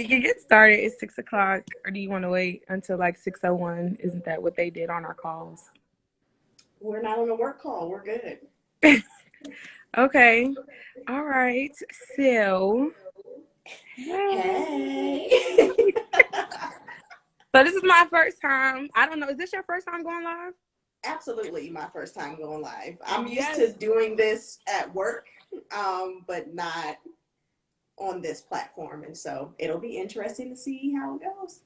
You can get started at 6 o'clock, or do you want to wait until like 6:01? Isn't that what they did on our calls? We're not on a work call. We're good. Okay. All right. So, Hey. so this is my first time. I don't know. Is this your first time going live? Absolutely my first time going live. I'm used Yes. to doing this at work, but not on this platform. And so it'll be interesting to see how it goes.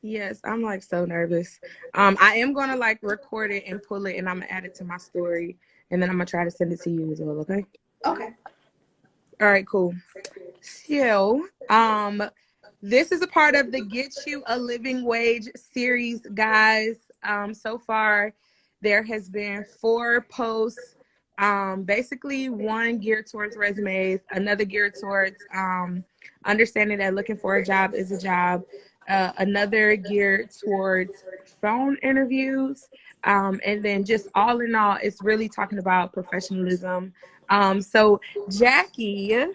Yes, I'm like so nervous. I am gonna like record it and pull it, and I'm gonna add it to my story, and then I'm gonna try to send it to you as well. Okay. Okay. All right. Cool. So, this is a part of the Get You a Living Wage series, guys. So far, there has been 4 posts. Basically, one geared towards resumes, another geared towards understanding that looking for a job is a job, another geared towards phone interviews, and then just all in all, it's really talking about professionalism. So Jackie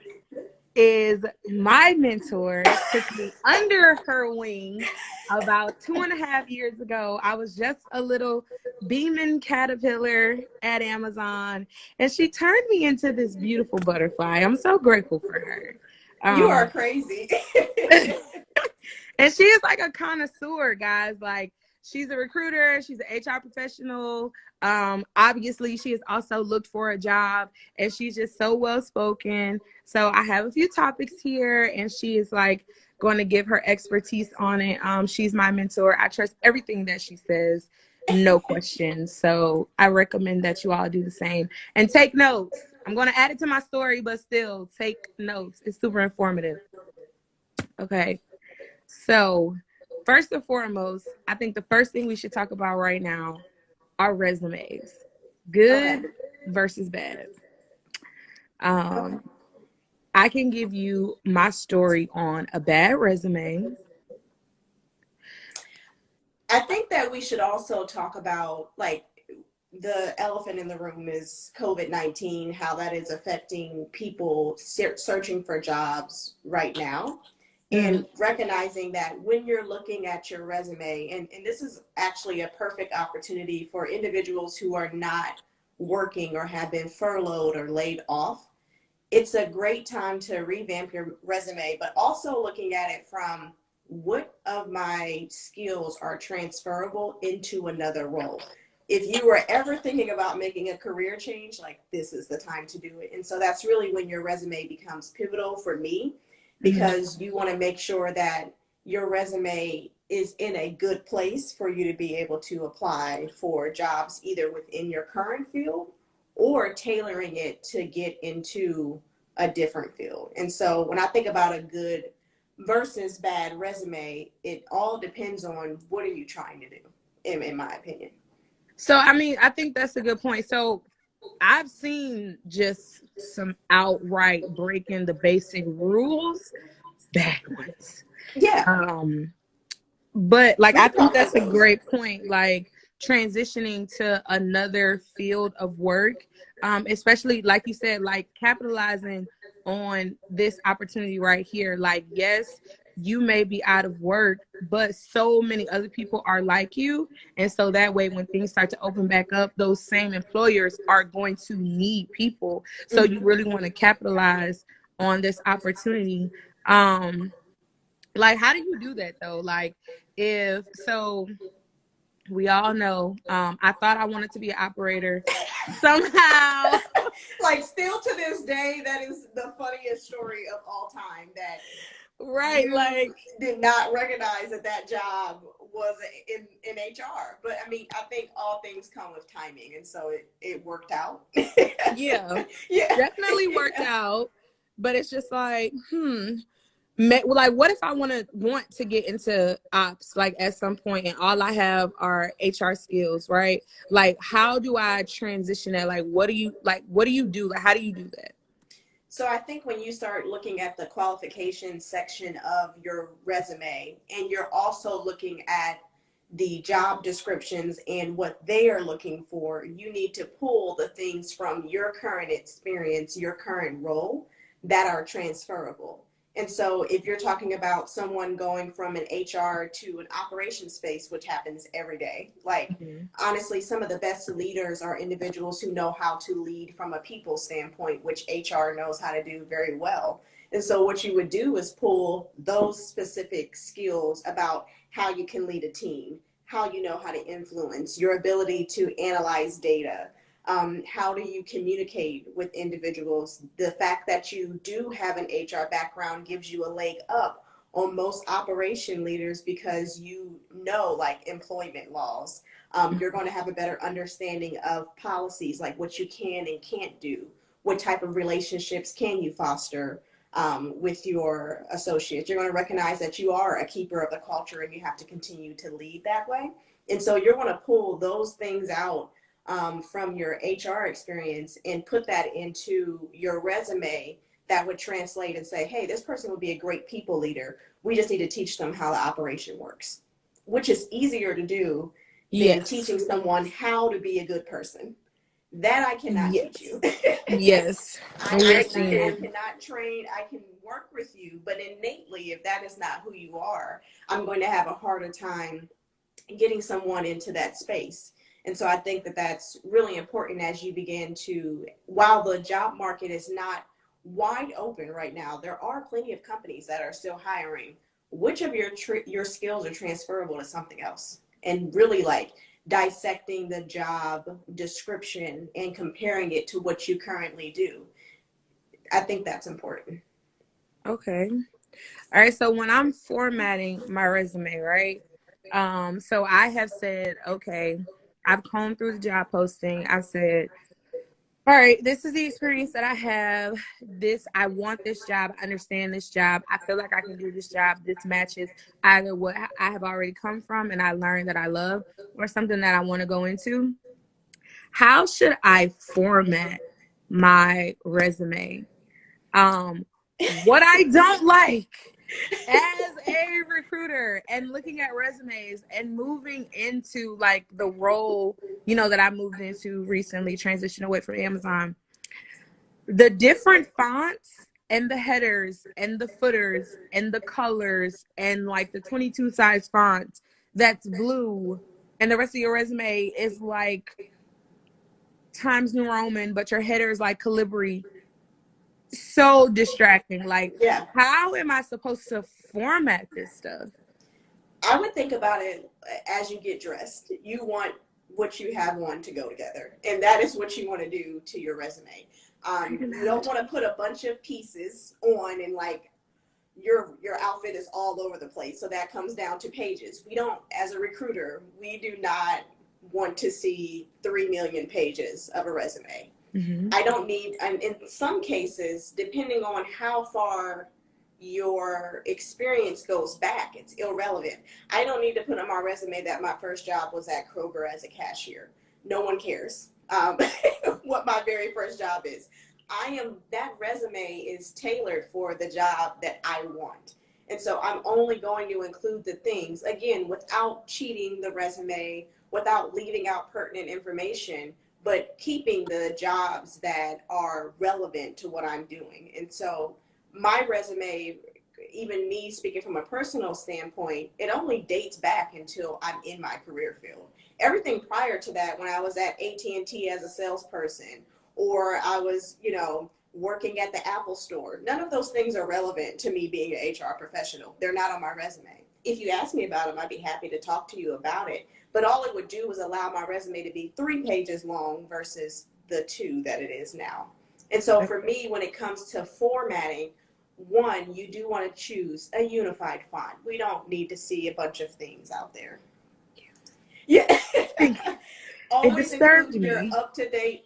is my mentor, took me under her wing about 2.5 years ago. I was just a little beaming caterpillar at Amazon, and she turned me into this beautiful butterfly. I'm so grateful for her. You are Um, crazy. and she is like a connoisseur, guys. Like, she's a recruiter, she's an HR professional. Obviously, she has also looked for a job, and she's just so well spoken. So I have a few topics here, and she is like going to give her expertise on it. She's my mentor. I trust everything that she says, no questions. So I recommend that you all do the same and take notes. I'm going to add it to my story, but still take notes. It's super informative. Okay. So, first and foremost, I think the first thing we should talk about right now are resumes. Okay. Good versus bad. Okay. Um, I can give you my story on a bad resume. I think that we should also talk about like the elephant in the room is COVID-19, how that is affecting people searching for jobs right now. Mhm. And recognizing that when you're looking at your resume, and this is actually a perfect opportunity for individuals who are not working or have been furloughed or laid off, it's a great time to revamp your resume, but also looking at it from what of my skills are transferable into another role. If you were ever thinking about making a career change, like this is the time to do it. And so that's really when your resume becomes pivotal for me, Mhm. because you want to make sure that your resume is in a good place for you to be able to apply for jobs either within your current field or tailoring it to get into a different field. And so when I think about a good versus bad resume, it all depends on what are you trying to do, in my opinion. So, I mean, I think that's a good point. So, I've seen just some outright breaking the basic rules, bad ones. Yeah, Um, But like we I can think talk that's about a those. great point. Like transitioning to another field of work, especially like you said, like capitalizing on this opportunity right here. Like, yes, you may be out of work, but so many other people are like you. And so that way when things start to open back up, those same employers are going to need people. So you Mm-hmm. really want to capitalize on this opportunity. Um like, how do you do that though? Like, if so, we all know, I thought I wanted to be an operator somehow. Like still to this day, that is the funniest story of all time. That Right, you like, did not recognize that that job was in HR. But I mean, I think all things come with timing, and so it worked out. yeah, Yeah. definitely worked out. But it's just like, like, what if I want to get into ops, like at some point, and all I have are HR skills, right? Like, how do I transition that? Like, what do you do? Like, how do you do that? So I think when you start looking at the qualifications section of your resume, and you're also looking at the job descriptions and what they are looking for, you need to pull the things from your current experience, your current role that are transferable. And so if you're talking about someone going from an HR to an operations space, which happens every day, like Mhm. honestly, some of the best leaders are individuals who know how to lead from a people standpoint, which HR knows how to do very well. And so what you would do is pull those specific skills about how you can lead a team, how you know how to influence, your ability to analyze data, how do you communicate with individuals? The fact that you do have an HR background gives you a leg up on most operation leaders because you know, like employment laws. You're going to have a better understanding of policies, like what you can and can't do. What type of relationships can you foster with your associates? You're going to recognize that you are a keeper of the culture and you have to continue to lead that way. And so you're going to pull those things out from your HR experience and put that into your resume that would translate and say, hey, this person would be a great people leader. We just need to teach them how the operation works, which is easier to do than Yes. teaching someone how to be a good person. That I cannot teach Yes. you. Yes. And we're seeing I it. cannot train, I can work with you, but innately, if that is not who you are, I'm going to have a harder time getting someone into that space. And so I think that that's really important as you begin to, while the job market is not wide open right now, there are plenty of companies that are still hiring. Which of your skills are transferable to something else? And really like dissecting the job description and comparing it to what you currently do. I think that's important. Okay. All right. So when I'm formatting my resume, right? So I have said, okay, I've combed through the job posting. I've said, all right, this is the experience that I have. I want this job. I understand this job. I feel like I can do this job. This matches either what I have already come from and I learned that I love or something that I want to go into. How should I format my resume? What I don't like as a recruiter and looking at resumes and moving into like the role, that I moved into recently, transition away from Amazon, the different fonts and the headers and the footers and the colors and like the 22 size font that's blue and the rest of your resume is like Times New Roman, but your header is like Calibri. So distracting. Like, Yeah. how am I supposed to format this stuff? I would think about it as you get dressed. You want what you have on to go together, and that is what you want to do to your resume. Pretty You don't loud. want to put a bunch of pieces on and like your outfit is all over the place. So that comes down to pages. We don't, as a recruiter, we do not want to see 3 million pages of a resume. Mm-hmm. I don't need, and in some cases, depending on how far your experience goes back, it's irrelevant. I don't need to put on my resume that my first job was at Kroger as a cashier. No one cares what my very first job is. That resume is tailored for the job that I want. And so I'm only going to include the things, again, without cheating the resume, without leaving out pertinent information, but keeping the jobs that are relevant to what I'm doing. And so my resume, even me speaking from a personal standpoint, it only dates back until I'm in my career field. Everything prior to that, when I was at AT&T as a salesperson, or I was, working at the Apple store, none of those things are relevant to me being an HR professional. They're not on my resume. If you ask me about them, I'd be happy to talk to you about it. But all it would do was allow my resume to be 3 pages long versus the 2 that it is now. And so for me, when it comes to formatting, one, you do want to choose a unified font. We don't need to see a bunch of things out there. Yeah. It Always disturbed include your me. up to date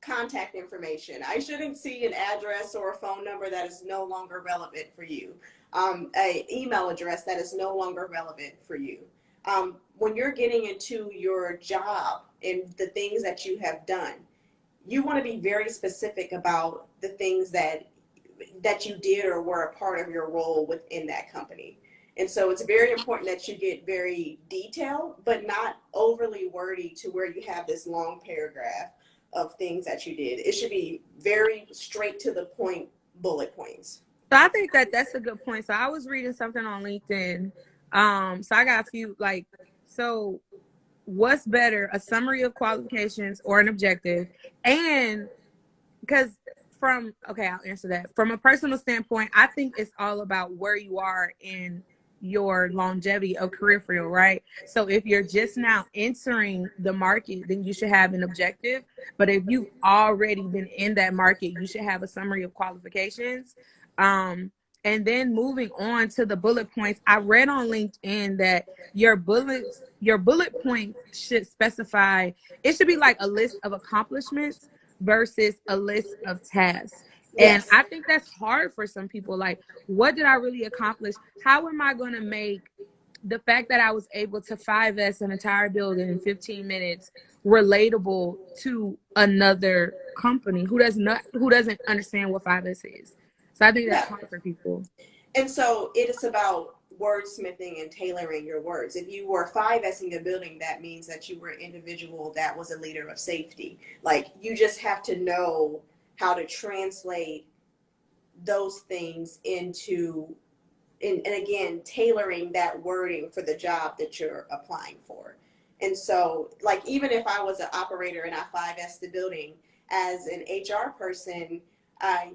contact information. I shouldn't see an address or a phone number that is no longer relevant for you, an email address that is no longer relevant for you. When you're getting into your job and the things that you have done, you want to be very specific about the things that you did or were a part of your role within that company. And so it's very important that you get very detailed, but not overly wordy to where you have this long paragraph of things that you did. It should be very straight to the point bullet points. So I think that that's a good point. So I was reading something on LinkedIn. So I got a few like, so what's better, a summary of qualifications or an objective? And because from, okay, I'll answer that. From a personal standpoint, I think it's all about where you are in your longevity of career field, right? So if you're just now entering the market, then you should have an objective. But if you've already been in that market, you should have a summary of qualifications. Um, and then moving on to the bullet points, I read on LinkedIn that your bullet points should specify, it should be like a list of accomplishments versus a list of tasks. And Yes. I think that's hard for some people. Like, what did I really accomplish? How am I going to make the fact that I was able to 5S an entire building in 15 minutes relatable to another company who doesn't understand what 5S is? So I think that's Yeah. hard for people. And so it is about wordsmithing and tailoring your words. If you were 5Sing a building, that means that you were an individual that was a leader of safety. Like, you just have to know how to translate those things into, and again, tailoring that wording for the job that you're applying for. And so, like, even if I was an operator and I 5S the building, as an HR person,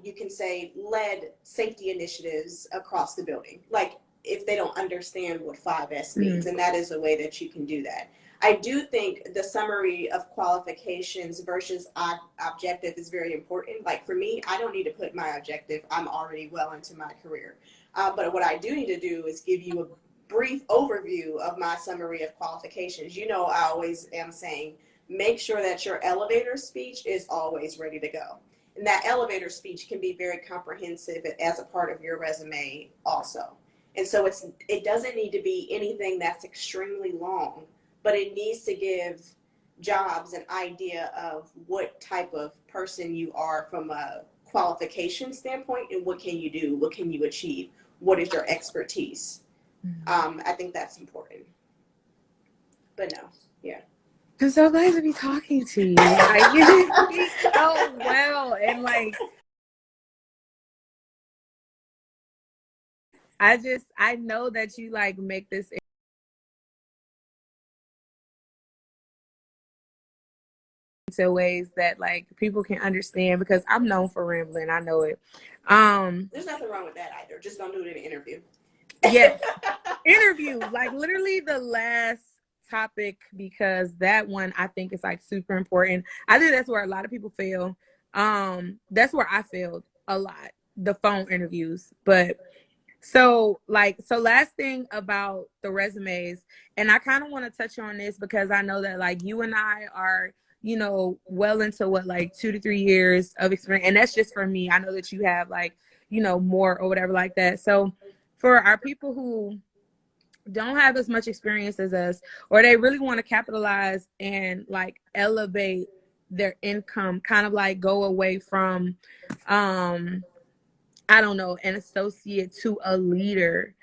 you can say led safety initiatives across the building. Like, if they don't understand what 5S means, Mm. and that is a way that you can do that. I do think the summary of qualifications versus objective is very important. Like, for me, I don't need to put my objective. I'm already well into my career. But what I do need to do is give you a brief overview of my summary of qualifications. You know, I always am saying, make sure that your elevator speech is always ready to go. And that elevator speech can be very comprehensive as a part of your resume also. And so it doesn't need to be anything that's extremely long, but it needs to give jobs an idea of what type of person you are from a qualification standpoint, and what can you do, what can you achieve, what is your expertise. I think that's important. But no, yeah. I'm so glad to be talking to you. Like, you speak so well. And like, I know that you like make this into ways that like people can understand, because I'm known for rambling. I know it. There's nothing wrong with that either. Just don't do it in an interview. Yes. Interview, like literally the last topic, because that one I think is like super important. I think that's where a lot of people fail. That's where I failed a lot, the phone interviews. But so last thing about the resumes, and I kind of want to touch on this because I know that like you and I are, well into what, like 2 to 3 years of experience, and that's just for me. I know that you have like, more or whatever like that. So for our people who don't have as much experience as us, or they really want to capitalize and like elevate their income, kind of like go away from um I don't know, an associate to a leader.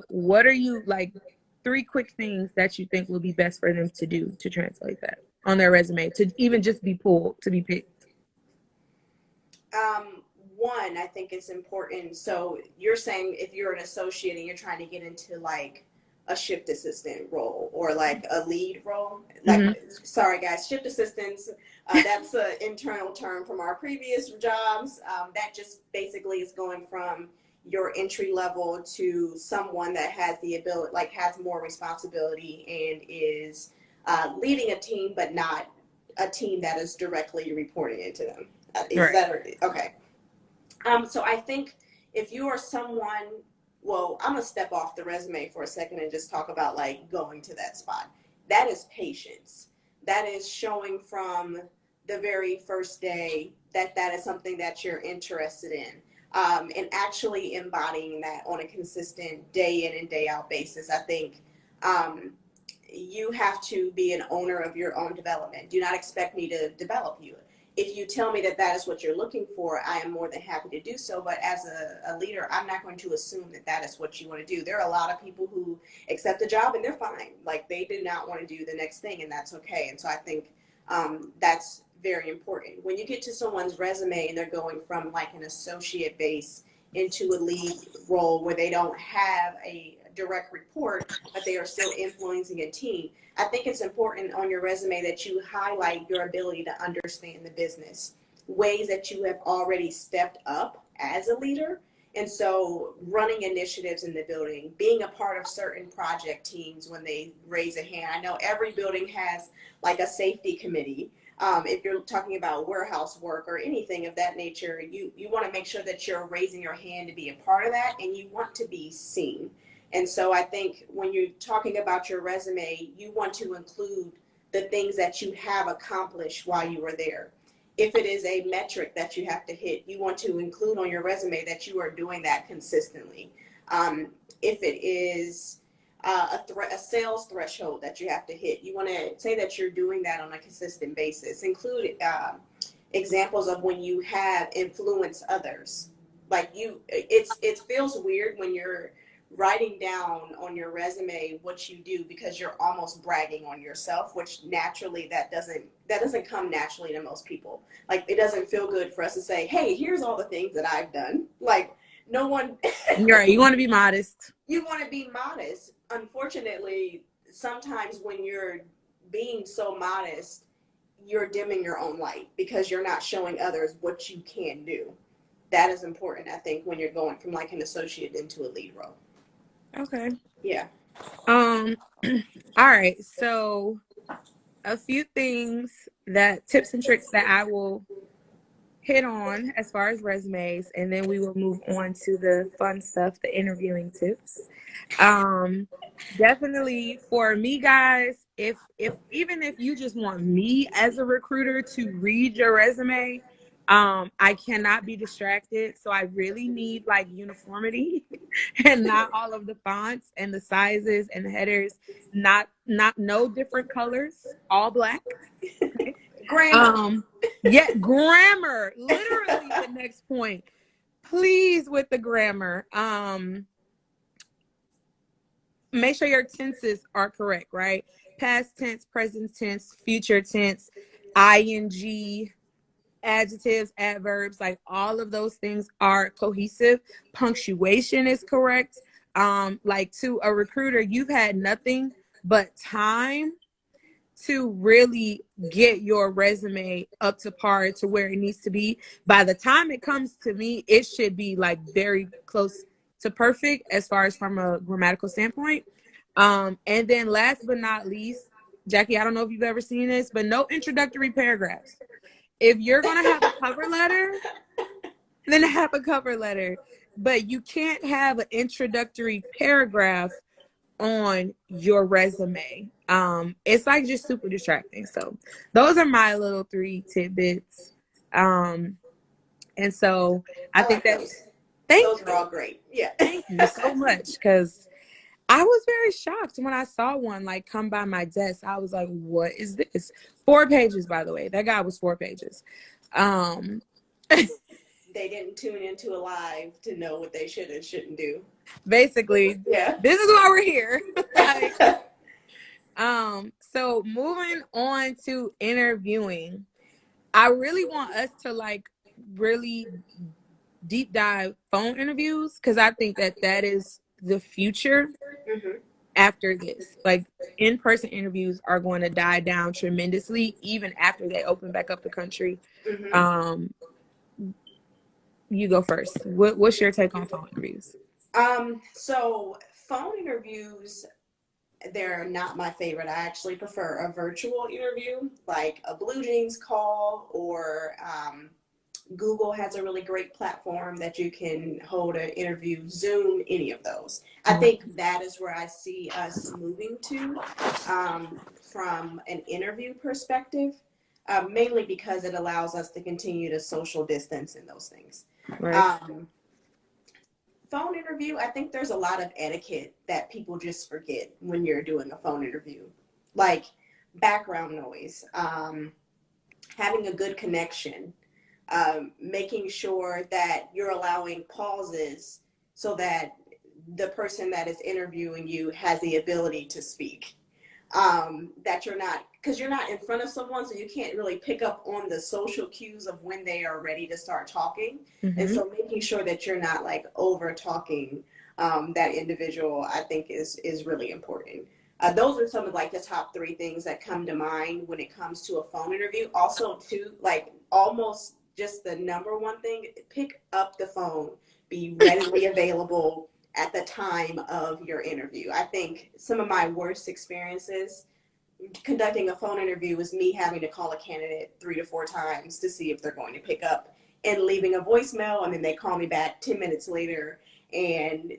What are you like 3 quick things that you think would be best for them to do to translate that on their resume to even just be pulled to be picked? Um, One, I think it's important. So you're saying if you're an associate and you're trying to get into like a shift assistant role or like a lead role, like, Mm-hmm. sorry guys, shift assistants, that's an internal term from our previous jobs. That just basically is going from your entry level to someone that has the ability, like has more responsibility and is leading a team, but not a team that is directly reporting into them. Is Right. that okay? So I think if you are someone, well, I'm gonna step off the resume for a second and just talk about like going to that spot. That is patience. That is showing from the very first day that that is something that you're interested in, and actually embodying that on a consistent day in and day out basis. I think um, you have to be an owner of your own development. Do not expect me to develop you. If you tell me that that is what you're looking for, I am more than happy to do so. But as a leader, I'm not going to assume that that is what you want to do. There are a lot of people who accept a job and they're fine. Like, they do not want to do the next thing, and that's okay. And so I think that's very important. When you get to someone's resume and they're going from like an associate base into a lead role where they don't have a direct report, but they are still influencing a team. I think it's important on your resume that you highlight your ability to understand the business, ways that you have already stepped up as a leader. And so running initiatives in the building, being a part of certain project teams when they raise a hand. I know every building has like a safety committee. If you're talking about warehouse work or anything of that nature, you want to make sure that you're raising your hand to be a part of that, and you want to be seen. And so I think when you're talking about your resume, you want to include the things that you have accomplished while you were there. If it is a metric that you have to hit, you want to include on your resume that you are doing that consistently. If it is a sales threshold that you have to hit, you want to say that you're doing that on a consistent basis. Include examples of when you have influenced others. Like it feels weird when you're writing down on your resume what you do because you're almost bragging on yourself, which naturally that doesn't come naturally to most people. Like it doesn't feel good for us to say, hey, here's all the things that I've done. Like no one You're right. You want to be modest. You want to be modest. Unfortunately, sometimes when you're being so modest, you're dimming your own light because you're not showing others what you can do. That is important, I think, when you're going from like an associate into a lead role. Okay. Yeah. Um, all right. So a few things that tips and tricks that I will hit on as far as resumes, and then we will move on to the fun stuff, the interviewing tips. Um, Definitely for me, guys, if even if you just want me as a recruiter to read your resume, I cannot be distracted. So I really need like uniformity and not all of the fonts and the sizes and the headers, not no different colors, all black. Okay. Grammar. Um, yeah, grammar, literally the next point. Please with the grammar. Make sure your tenses are correct, right? Past tense, present tense, future tense, ing, adjectives, adverbs, like all of those things are cohesive. Punctuation is correct. Like to a recruiter, you've had nothing but time to really get your resume up to par to where it needs to be. By the time it comes to me, it should be like very close to perfect as far as from a grammatical standpoint. And then last but not least, Jackie, I don't know if you've ever seen this, but no introductory paragraphs. If you're going to have a cover letter, then have a cover letter. But you can't have an introductory paragraph on your resume. It's like just super distracting. So those are my little three tidbits. Um, and so I I think like that those. thank Those are all great. Yeah. thank you so much because I was very shocked when I saw one like come by my desk. I was like, what is this? 4 pages, by the way. That guy was 4 pages. Um, They didn't tune into a live to know what they should and shouldn't do. Basically, Yeah. this is why we're here. Like, so moving on to interviewing, I really want us to like really deep dive phone interviews because I think that that is the future Mm-hmm. after this. Like in-person interviews are going to die down tremendously even after they open back up the country. Mm-hmm. Um, you go first. What's your take on phone interviews? So phone interviews, they're not my favorite. I actually prefer a virtual interview, like a Blue Jeans call, or Google has a really great platform that you can hold an interview, Zoom, any of those. I think that is where I see us moving to from an interview perspective, mainly because it allows us to continue to social distance and those things. Right. Um, Phone interview, I think there's a lot of etiquette that people just forget when you're doing a phone interview, like background noise, having a good connection, making sure that you're allowing pauses so that the person that is interviewing you has the ability to speak. that you're not, because you're not in front of someone, so you can't really pick up on the social cues of when they are ready to start talking. And Mm-hmm. so making sure that you're not like over talking that individual, I think is really important. Those are some of like the top three things that come to mind when it comes to a phone interview. Also, too, like almost just the number one thing, pick up the phone, be readily available at the time of your interview. I think some of my worst experiences conducting a phone interview was me having to call a candidate 3 to 4 times to see if they're going to pick up and leaving a voicemail, and then they call me back 10 minutes later and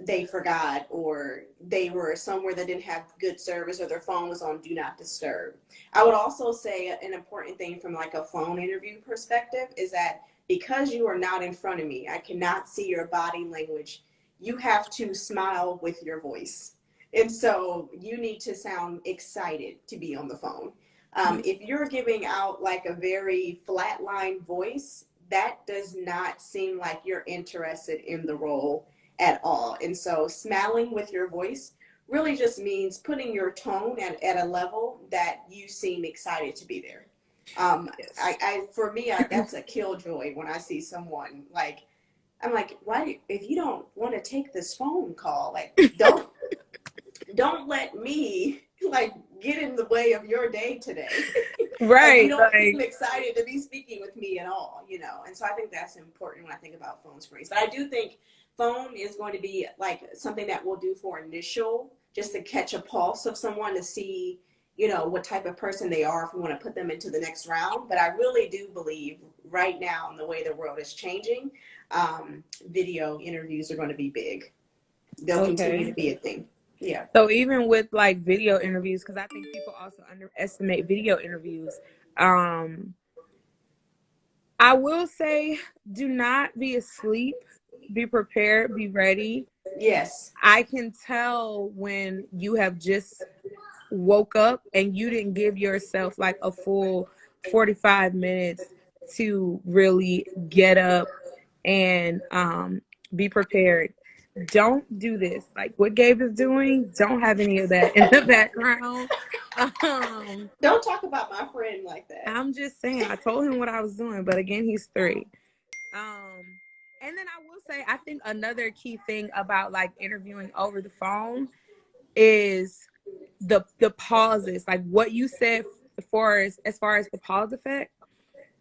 they forgot, or they were somewhere that didn't have good service, or their phone was on do not disturb. I would also say an important thing from like a phone interview perspective is that because you are not in front of me, I cannot see your body language. You have to smile with your voice. And so you need to sound excited to be on the phone. If you're giving out like a very flatline voice, that does not seem like you're interested in the role at all. And so smiling with your voice really just means putting your tone at a level that you seem excited to be there. Yes. For me, that's a killjoy when I see someone like, I'm like, why, if you don't want to take this phone call, like, don't let me like get in the way of your day today. Like you Right. don't seem Like, excited to be speaking with me at all, you know. And so I think that's important when I think about phone screens. But I do think phone is going to be like something that we'll do for initial, just to catch a pulse of someone to see, you know, what type of person they are if we want to put them into the next round. But I really do believe right now in the way the world is changing, video interviews are going to be big. They'll continue to okay. be a thing. Yeah. So even with like video interviews, because I think people also underestimate video interviews. Um, I will say, do not be asleep. Be prepared. Be ready. Yes. I can tell when you have just woke up and you didn't give yourself like a full 45 minutes to really get up and be prepared. Don't do this. Like what Gabe is doing, don't have any of that in the background. Um, Don't talk about my friend like that. I'm just saying, I told him what I was doing, but again, he's 3. And then I will say, I think another key thing about like interviewing over the phone is the pauses, like what you said for as far as the pause effect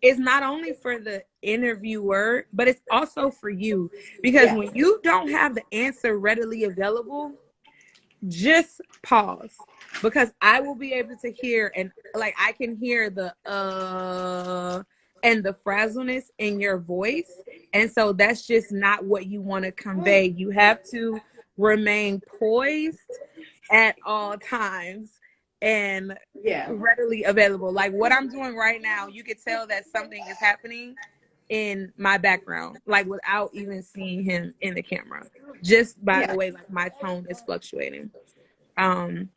is not only for the interviewer, but it's also for you. Because Yeah. when you don't have the answer readily available, just pause. Because I will be able to hear, and like I can hear the and the frazzleness in your voice. And so that's just not what you want to convey. You have to remain poised at all times and Yeah. readily available. Like what I'm doing right now, you could tell that something is happening in my background, like without even seeing him in the camera, just by the Yeah. way like my tone is fluctuating. Um,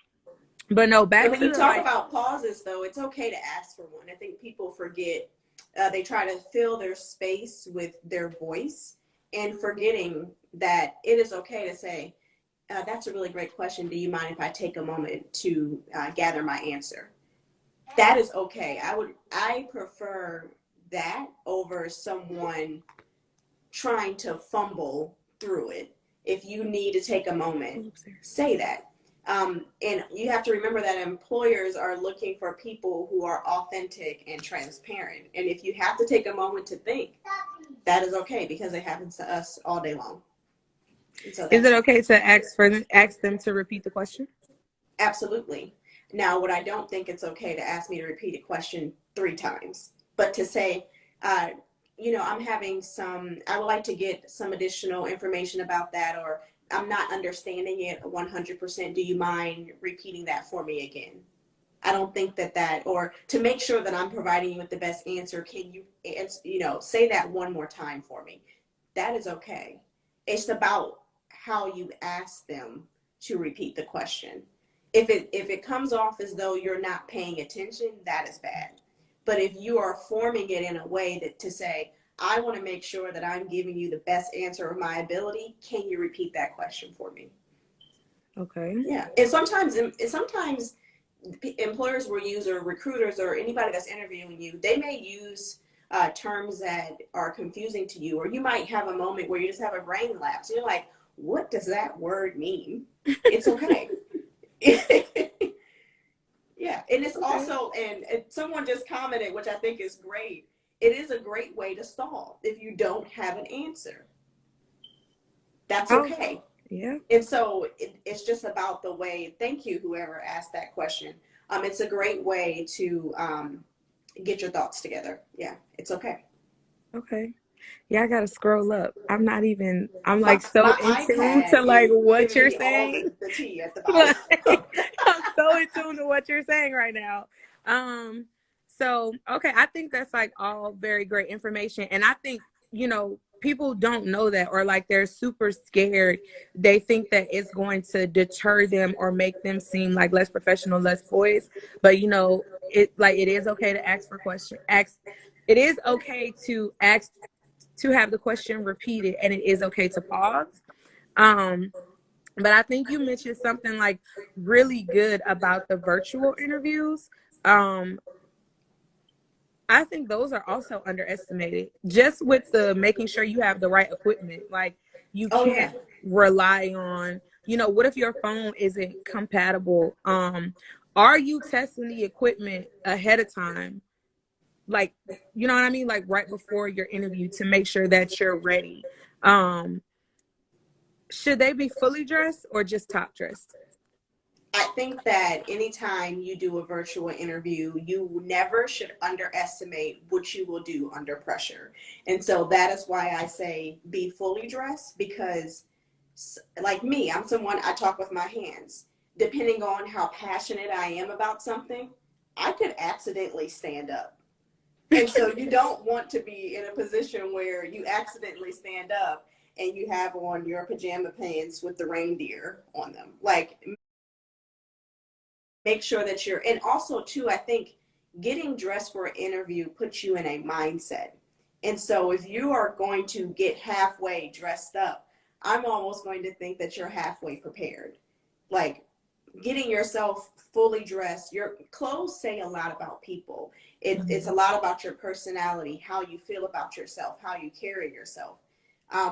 but no, And back when to you the talk like, about pauses, though, it's okay to ask for one. I think people forget, they try to fill their space with their voice and forgetting that it is okay to say, that's a really great question. Do you mind if I take a moment to gather my answer? That is okay. I prefer that over someone trying to fumble through it. If you need to take a moment, say that. And you have to remember that employers are looking for people who are authentic and transparent. And if you have to take a moment to think, that is okay because it happens to us all day long. And so is it that's okay to ask them to repeat the question? absolutely. Now, what I don't think it's okay to ask me to repeat a question 3 times, but to say, uh, you know, I'm having some, I would like to get some additional information about that, or I'm not understanding it 100%. Do you mind repeating that for me again? I don't think or to make sure that I'm providing you with the best answer, can you, you know, say that one more time for me? That is okay. It's about how you ask them to repeat the question. If it comes off as though you're not paying attention, that is bad. But if you are forming it in a way that to say, I want to make sure that I'm giving you the best answer of my ability, can you repeat that question for me? Okay. Yeah, and sometimes employers will use, or recruiters or anybody that's interviewing you, they may use terms that are confusing to you, or you might have a moment where you just have a brain lapse. You're like, what does that word mean? It's okay. Yeah, and it's Okay. also, and someone just commented, which I think is great. It is a great way to stall if you don't have an answer. That's Oh, okay. yeah. And so it's just about the way. Thank you, whoever asked that question. It's a great way to get your thoughts together. Yeah, it's okay. Okay. Yeah, I gotta scroll up. I'm not even, I'm My like so my in tune to iPad like is what giving you're me all saying. the tea at the bottom. Like, I'm so in tune to what you're saying right now. Um, so okay, I think that's like all very great information. And I think, people don't know that, or like they're super scared. They think that it's going to deter them or make them seem like less professional, less poised. But it is okay to ask for question ask it is okay to ask to have the question repeated, and it is okay to pause. Um, but I think you mentioned something like really good about the virtual interviews. Um, I think those are also underestimated. Just with the making sure you have the right equipment, like you Oh can't yeah, rely on, what if your phone isn't compatible? Are you testing the equipment ahead of time? Like, you know what I mean? Like right before your interview to make sure that you're ready. Um, should they be fully dressed or just top dressed? I think that anytime you do a virtual interview, you never should underestimate what you will do under pressure. And so that is why I say be fully dressed, because, like me, I'm someone, I talk with my hands. Depending on how passionate I am about something, I could accidentally stand up. And so you don't want to be in a position where you accidentally stand up and you have on your pajama pants with the reindeer on them. Like, make sure that you're, and also too, I think getting dressed for an interview puts you in a mindset. And so if you are going to get halfway dressed up, I'm almost going to think that you're halfway prepared. Like, getting yourself fully dressed, your clothes say a lot about people. It's a Mhm. lot about your personality, how you feel about yourself, how you carry yourself.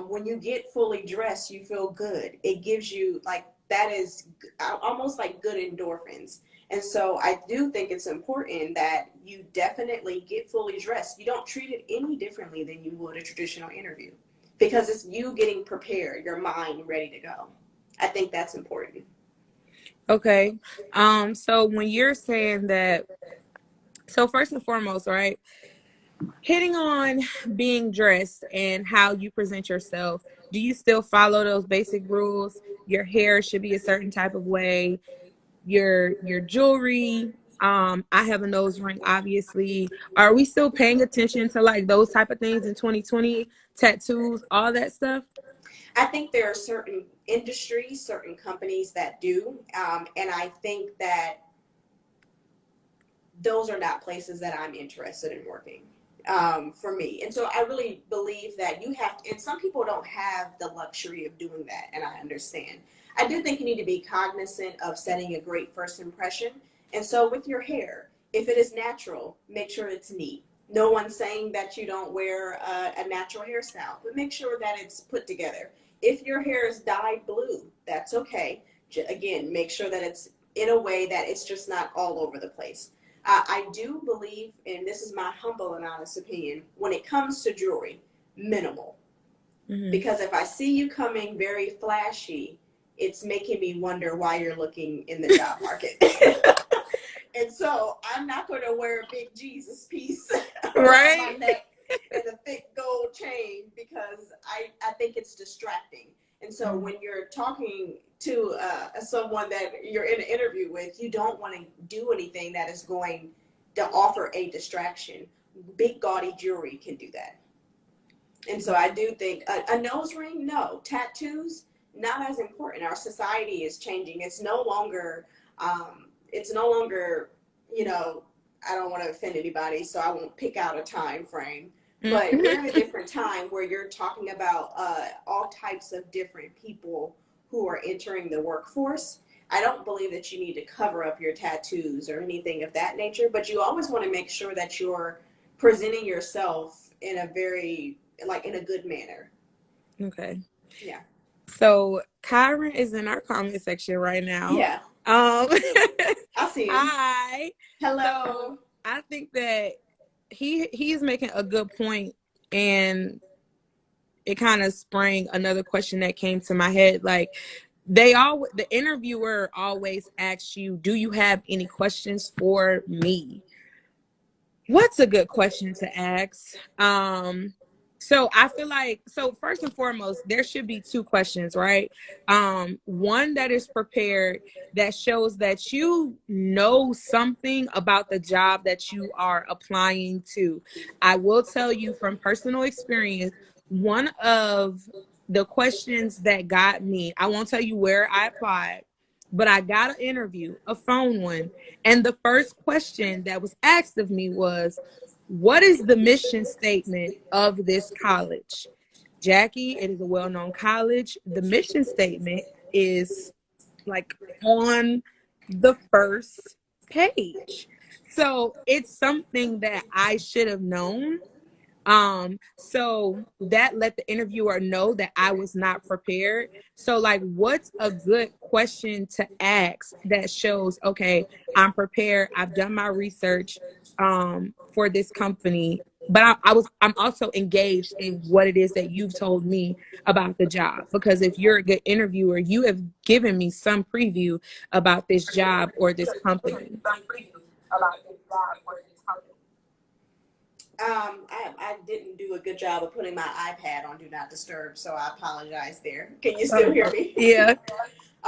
When you get fully dressed, you feel good. It gives you, like, that is almost like good endorphins. And so I do think it's important that you definitely get fully dressed. You don't treat it any differently than you would a traditional interview, because it's you getting prepared, your mind ready to go. I think that's important. Okay. So when you're saying that, so first and foremost, right, hitting on being dressed and how you present yourself, do you still follow those basic rules? Your hair should be a certain type of way, your jewelry. I have a nose ring, obviously. Are we still paying attention to like those type of things in 2020? Tattoos, all that stuff? I think there are certain industries, certain companies that do, and I think that those are not places that I'm interested in working, for me. And so I really believe that you have to, and some people don't have the luxury of doing that, and I understand. I do think you need to be cognizant of setting a great first impression. And so with your hair, if it is natural, make sure it's neat. No one's saying that you don't wear a natural hairstyle, but make sure that it's put together. If your hair is dyed blue, that's okay. Again, make sure that it's in a way that it's just not all over the place. I do believe, and this is my humble and honest opinion, when it comes to jewelry, minimal. Hmm. Because if I see you coming very flashy, it's making me wonder why you're looking in the job market. And so I'm not going to wear a big Jesus piece around my Right. neck and a thick gold chain, because I think it's distracting. And so Mhm. when you're talking to someone that you're in an interview with, you don't want to do anything that is going to offer a distraction. Big gaudy jewelry can do that. And so I do think a nose ring, no. Tattoos, not as important. Our society is changing. It's no longer, you know, I don't want to offend anybody, so I won't pick out a time frame. But we're in a different time where you're talking about all types of different people who are entering the workforce, I don't believe that you need to cover up your tattoos or anything of that nature, but you always want to make sure that you're presenting yourself in a very, like, in a good manner. Okay. Yeah. So Kyron is in our comment section right now. Yeah. Um, I see him. hi. So Hello. I think that he's making a good point, and it kind of sprang another question that came to my head. Like, the interviewer always asks you, "Do you have any questions for me?" What's a good question to ask? So I feel like, so first and foremost, there should be two questions, right? One that is prepared, that shows that you know something about the job that you are applying to. I will tell you from personal experience, one of the questions that got me, I won't tell you where I applied, but I got an interview, a phone one, and the first question that was asked of me was, "What is the mission statement of this college?" Jackie, it is a well known college. The mission statement is like on the first page. So it's something that I should have known. So that let the interviewer know that I was not prepared. So, like, what's a good question to ask that shows, okay, I'm prepared, I've done my research for this company, but I'm also engaged in what it is that you've told me about the job. Because if you're a good interviewer, you have given me some preview about this job or this company. I didn't do a good job of putting my iPad on Do Not Disturb, so I apologize there. Can you still Oh, hear me? yeah.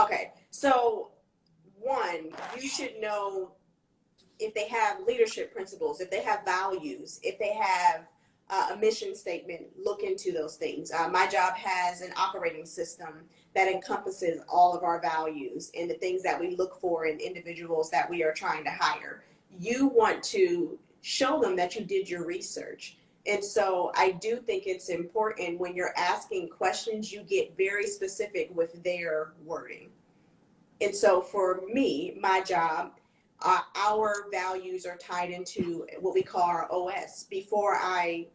Okay. So, one, you should know if they have leadership principles, if they have values, if they have a mission statement, look into those things. My job has an operating system that encompasses all of our values and the things that we look for in individuals that we are trying to hire. You want to show them that you did your research. And so I do think it's important when you're asking questions, you get very specific with their wording. And so for me, my job, our values are tied into what we call our OS. Before I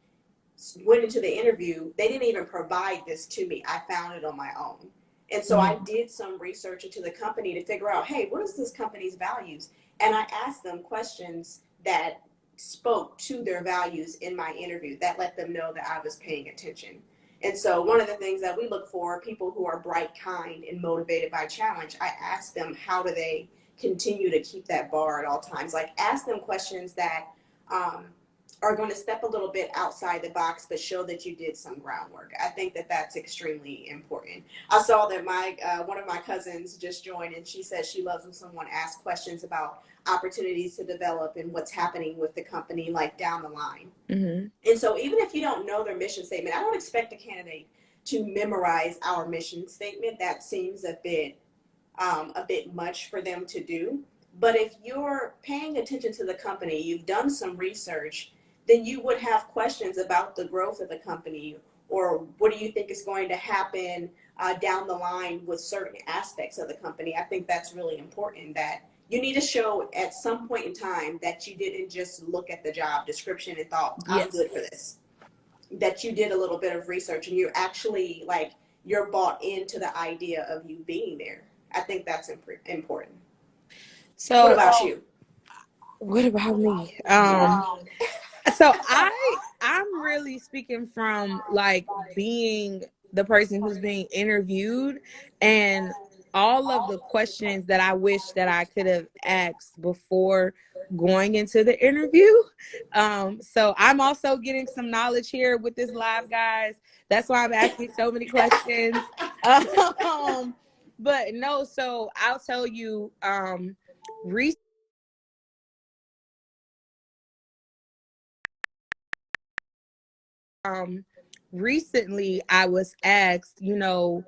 went into the interview, they didn't even provide this to me. I found it on my own. And so I Mhm. did some research into the company to figure out, hey, what is this company's values? And I asked them questions that spoke to their values in my interview that let them know that I was paying attention. And so one of the things that we look for, people who are bright, kind, and motivated by challenge, I ask them how do they continue to keep that bar at all times. Like ask them questions that um, are going to step a little bit outside the box, but show that you did some groundwork. I think that that's extremely important. I saw that my one of my cousins just joined, and she says she loves when someone asks questions about opportunities to develop and what's happening with the company, like down the line. Mhm. And so, even if you don't know their mission statement, I don't expect a candidate to memorize our mission statement. That seems a bit much for them to do. But if you're paying attention to the company, you've done some research, then you would have questions about the growth of the company, or what do you think is going to happen down the line with certain aspects of the company. I think that's really important, that you need to show at some point in time that you didn't just look at the job description and thought, I'm Yes. good for this. That you did a little bit of research and you're actually like, you're bought into the idea of you being there. I think that's important. What So, about you? what about me? Yeah. So I'm really speaking from like being the person who's being interviewed, and all of the questions that I wish that I could have asked before going into the interview. So I'm also getting some knowledge here with this live, guys. That's why I'm asking so many questions. Um, but no, so I'll tell you, recently, um recently I was asked, and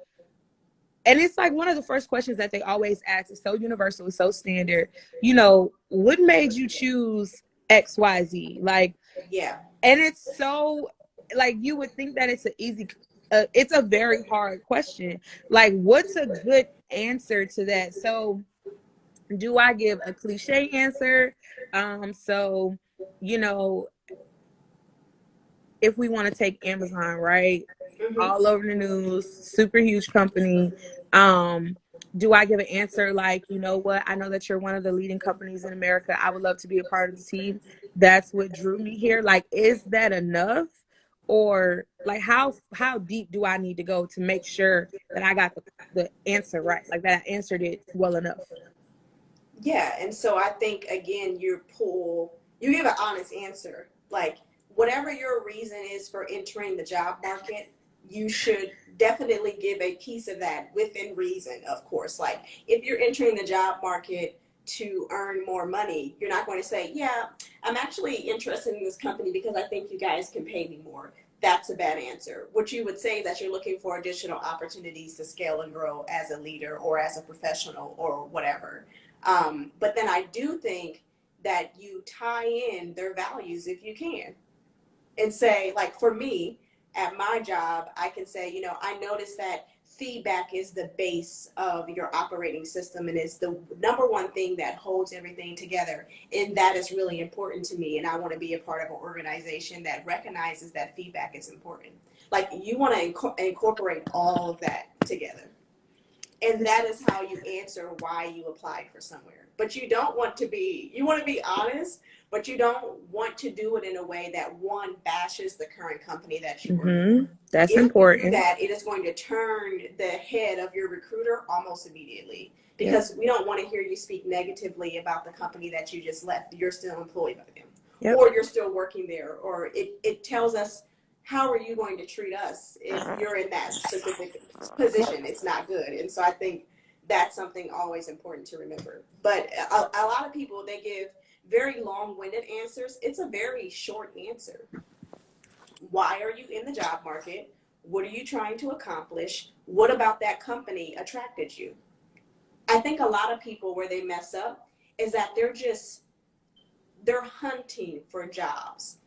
it's like one of the first questions that they always ask. It's so universal, it's so standard. What made you choose XYZ? Like, Yeah. and it's so, like, you would think that it's an easy it's a very hard question. Like, what's a good answer to that? So, do I give a cliche answer? So, you know, if we want to take Amazon, right? Mm-hmm. All over the news, super huge company. Um, do I give an answer like, you know what? I know that you're one of the leading companies in America. I would love to be a part of the team. That's what drew me here. Like, is that enough? Or like how deep do I need to go to make sure that I got the answer right? Like that I answered it well enough. Yeah, and so I think again, you give an honest answer. Like whatever your reason is for entering the job market, you should definitely give a piece of that within reason, of course. Like if you're entering the job market to earn more money, you're not going to say, "Yeah, I'm actually interested in this company because I think you guys can pay me more." That's a bad answer. What you would say is that you're looking for additional opportunities to scale and grow as a leader or as a professional or whatever. But then I do think that you tie in their values if you can and say, like for me at my job, I can say, I noticed that feedback is the base of your operating system and it's the number one thing that holds everything together. And that is really important to me. And I want to be a part of an organization that recognizes that feedback is important. Like you want to incorporate all of that together. And that is how you answer why you applied for somewhere. But you want to be honest, but you don't want to do it in a way that one bashes the current company that you work Mm-hmm. for. That's If you do important. that, it is going to turn the head of your recruiter almost immediately Yep. because we don't want to hear you speak negatively about the company that you just left. You're still employed by them Yep. or you're still working there, or it tells us how are you going to treat us if you're in that specific position. It's not good. And so I think that's something always important to remember. But a lot of people, they give very long-winded answers. It's a very short answer. Why are you in the job market? What are you trying to accomplish? What about that company attracted you? I think a lot of people, where they mess up is that they're hunting for jobs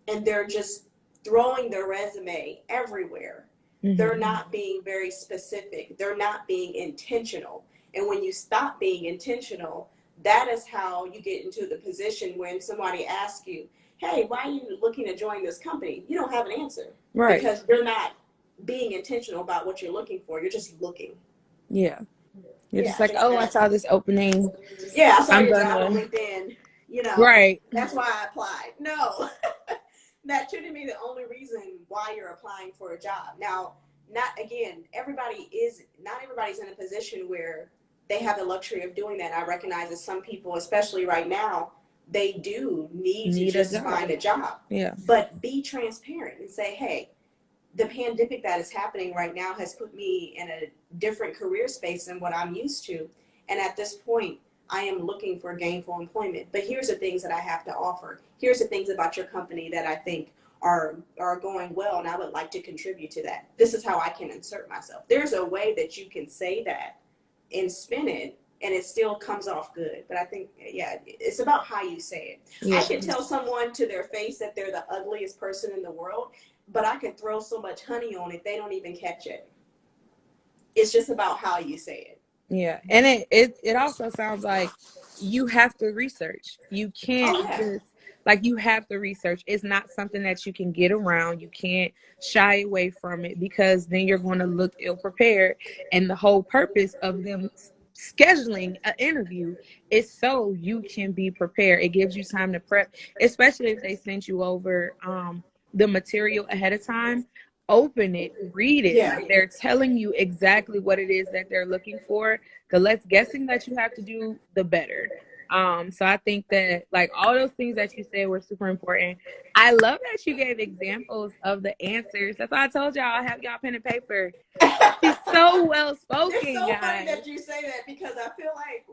and they're just throwing their resume everywhere. They're Mm-hmm. not being very specific. They're not being intentional. And when you stop being intentional, that is how you get into the position when somebody asks you, "Hey, why are you looking to join this company?" You don't have an answer Right. because you're not being intentional about what you're looking for. You're just looking. Yeah. You're Yeah, just I like, think oh, I that. saw this opening. Yeah, I saw I'm your job on gonna. LinkedIn. Right. That's why I applied. No, that shouldn't be the only reason why you're applying for a job. Now, not again, not everybody's in a position where they have the luxury of doing that. I recognize that some people, especially right now, they do need to Need a just job. find a job. Yeah. But be transparent and say, hey, the pandemic that is happening right now has put me in a different career space than what I'm used to. And at this point, I am looking for gainful employment. But here's the things that I have to offer. Here's the things about your company that I think are going well, and I would like to contribute to that. This is how I can insert myself. There's a way that you can say that and spin it, and it still comes off good. But I think, yeah, it's about how you say it. I Yeah. can tell someone to their face that they're the ugliest person in the world, but I can throw so much honey on it, they don't even catch it. It's just about how you say it. Yeah. And it also sounds like you have to research. You can't Oh, yeah. just like you have to research. It's not something that you can get around. You can't shy away from it because then you're going to look ill prepared. And the whole purpose of them scheduling an interview is so you can be prepared. It gives you time to prep, especially if they sent you over the material ahead of time. Open it, read it. Yeah. Like they're telling you exactly what it is that they're looking for. The less guessing that you have to do, the better. So I think that like all those things that you said were super important. I love that you gave examples of the answers. That's why I told y'all I have y'all pen and paper. She's so well It's spoken, so funny guys. that you say that because I feel like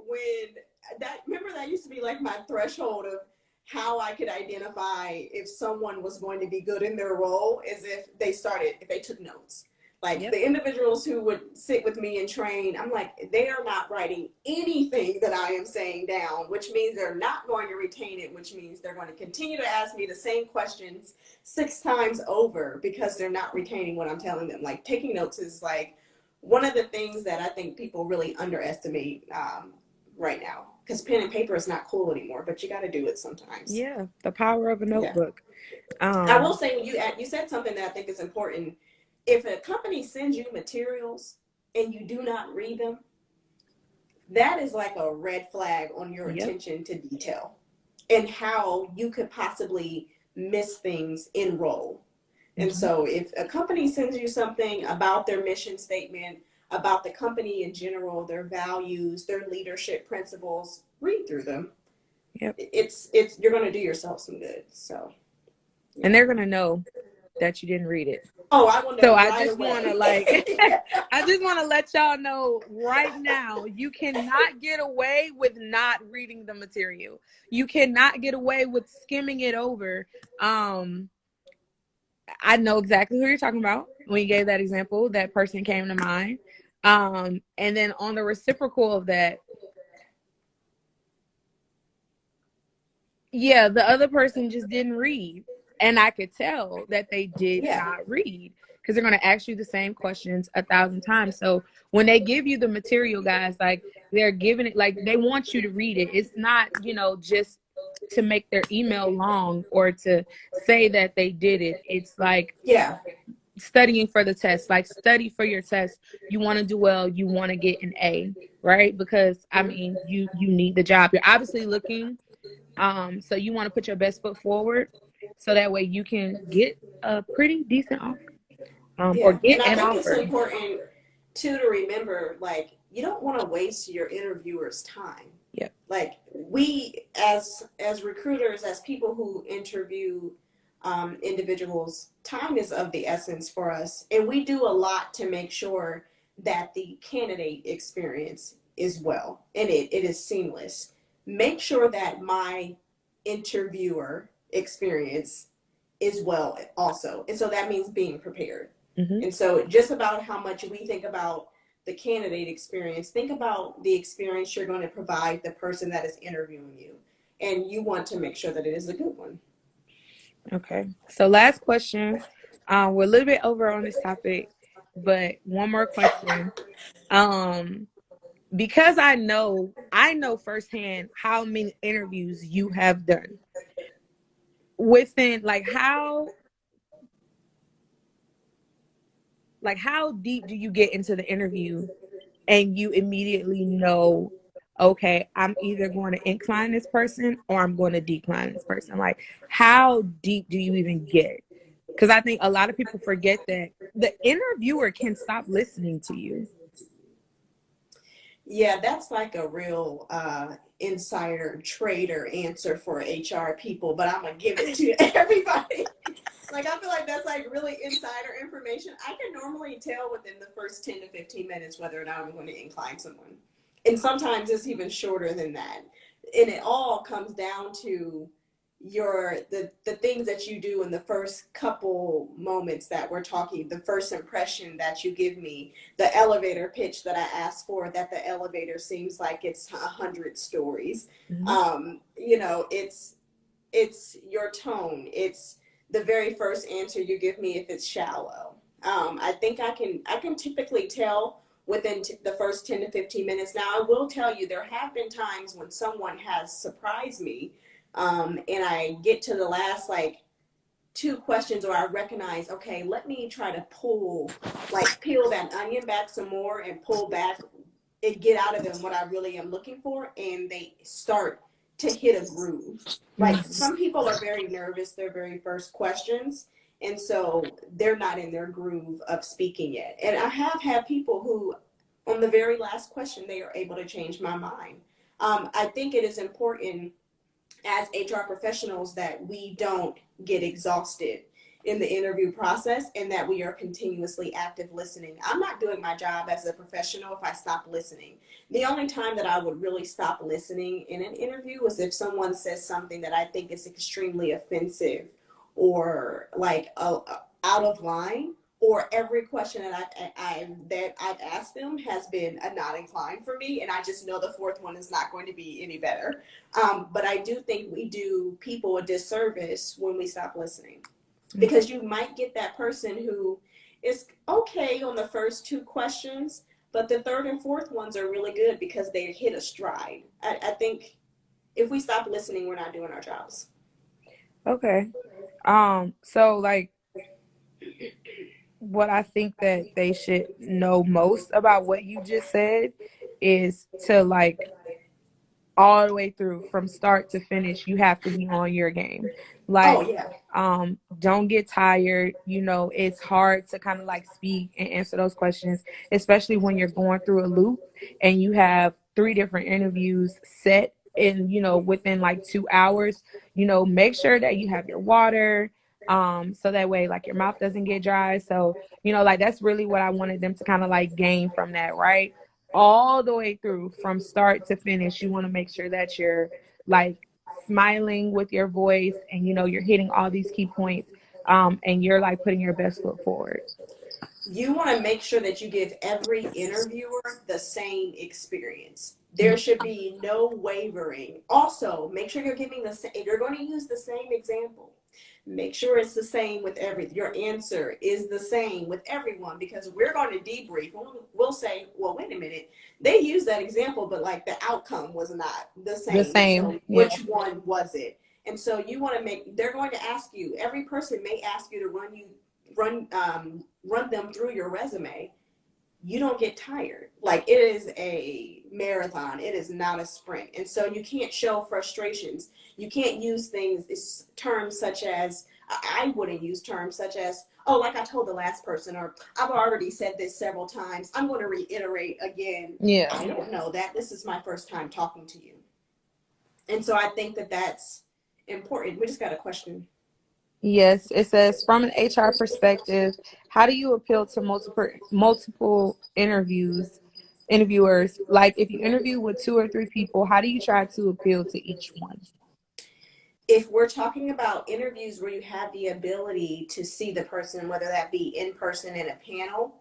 remember that used to be like my threshold of how I could identify if someone was going to be good in their role is if they took notes. Like Yep. the individuals who would sit with me and train, I'm like, they are not writing anything that I am saying down, which means they're not going to retain it, which means they're going to continue to ask me the same questions 6 times over because they're not retaining what I'm telling them. Like taking notes is like one of the things that I think people really underestimate right now. Because pen and paper is not cool anymore, but you got to do it sometimes. Yeah. The power of a Yeah. notebook. I will Um, say when you said something that I think is important. If a company sends you materials and you do not read them, that is like a red flag on your yep. attention to detail and how you could possibly miss things in role. And Hmm. so if a company sends you something about their mission statement, about the company in general, their values, their leadership principles, read through them. Yep. It's you're going to do yourself some good. So, And yeah. they're gonna know that you didn't read it. Oh, I will So know I right just want to away. like, I just want to let y'all know right now, you cannot get away with not reading the material. You cannot get away with skimming it over. Um, I know exactly who you're talking about when you gave that example. That person came to mind. And then on the reciprocal of that, yeah, the other person just didn't read. And I could tell that they did Yeah, not read because they're going to ask you the same questions 1,000 times. So when they give you the material, guys, like they're giving it, like they want you to read it. It's not, just to make their email long or to say that they did it. It's like yeah, studying for the test, like study for your test. You want to do well, you want to get an A, right? Because I mm-hmm. mean, you need the job. You're obviously looking, so you want to put your best foot forward so that way you can get a pretty decent offer, or Yeah. get And I an think it's offer. important too to remember, like, you don't want to waste your interviewer's time. Yep. Like we, as recruiters, as people who interview individuals, time is of the essence for us, and we do a lot to make sure that the candidate experience is well and it is seamless. Make sure that my interviewer experience is well also, and so that means being prepared. Hmm. And so just about how much we think about the candidate experience, think about the experience you're going to provide the person that is interviewing you. And you want to make sure that it is a good one. Okay. So last question. We're a little bit over on this topic, but one more question. Um, because I know firsthand how many interviews you have done. Within how deep do you get into the interview and you immediately know, okay, I'm either going to incline this person or I'm going to decline this person? Like, how deep do you even get? Because I think a lot of people forget that the interviewer can stop listening to you. Yeah, that's like a real insider trader answer for HR people, but I'm going to give it to everybody. Like, I feel like that's like really insider information. I can normally tell within the first 10 to 15 minutes whether or not I'm going to incline someone. And sometimes it's even shorter than that. And it all comes down to the things that you do in the first couple moments that we're talking, the first impression that you give me, the elevator pitch that I asked for, that the elevator seems like it's 100 stories. Mm-hmm. It's your tone. It's the very first answer you give me if it's shallow. I think I can typically tell within the first 10 to 15 minutes. Now, I will tell you, there have been times when someone has surprised me, and I get to the last like two questions, or I recognize, okay, let me try to peel that onion back some more and pull back and get out of them what I really am looking for, and they start to hit a groove. Like Mm-hmm. some people are very nervous their very first questions, and so they're not in their groove of speaking yet. And I have had people who, on the very last question, they are able to change my mind. I think it is important as HR professionals that we don't get exhausted in the interview process and that we are continuously active listening. I'm not doing my job as a professional if I stop listening. The only time that I would really stop listening in an interview is if someone says something that I think is extremely offensive or like out of line, or every question that I've asked them has been a not inclined for me, and I just know the fourth one is not going to be any better. But I do think we do people a disservice when we stop listening, Okay. because you might get that person who is okay on the first two questions, but the third and fourth ones are really good because they hit a stride. I think if we stop listening, we're not doing our jobs. Okay. So like what I think that they should know most about what you just said is to like all the way through from start to finish, you have to be on your game. Oh Like, yeah. don't get tired. It's hard to kind of like speak and answer those questions, especially when you're going through a loop and you have three different interviews set in, within like 2 hours. Make sure that you have your water. So that way like your mouth doesn't get dry. So, like that's really what I wanted them to kind of like gain from that, right? All the way through from start to finish. You want to make sure that you're like smiling with your voice and you're hitting all these key points, and you're like putting your best foot forward. You want to make sure that you give every interviewer the same experience. There Yeah. should be no wavering. Also, make sure you're giving the same, if you're going to use the same example, make sure it's the same with your answer is the same with everyone, because we're going to debrief. We'll say, well, wait a minute, they used that example, but like the outcome was not the The same. And same. so Yeah. which one was it? And so you want to make, they're going to ask you, every person may ask you to run them through your resume. You don't get tired. Like, it is a marathon. It is not a sprint. And so you can't show frustrations. You can't use terms such as, I wouldn't use terms such as, oh, like I told the last person, or I've already said this several times. I'm going to reiterate again. Yeah. I don't know that. This is my first time talking to you. And so I think that that's important. We just got a question. Yes, it says from an HR perspective, how do you appeal to multiple interviewers? Like if you interview with two or three people, how do you try to appeal to each one? If we're talking about interviews where you have the ability to see the person, whether that be in person in a panel,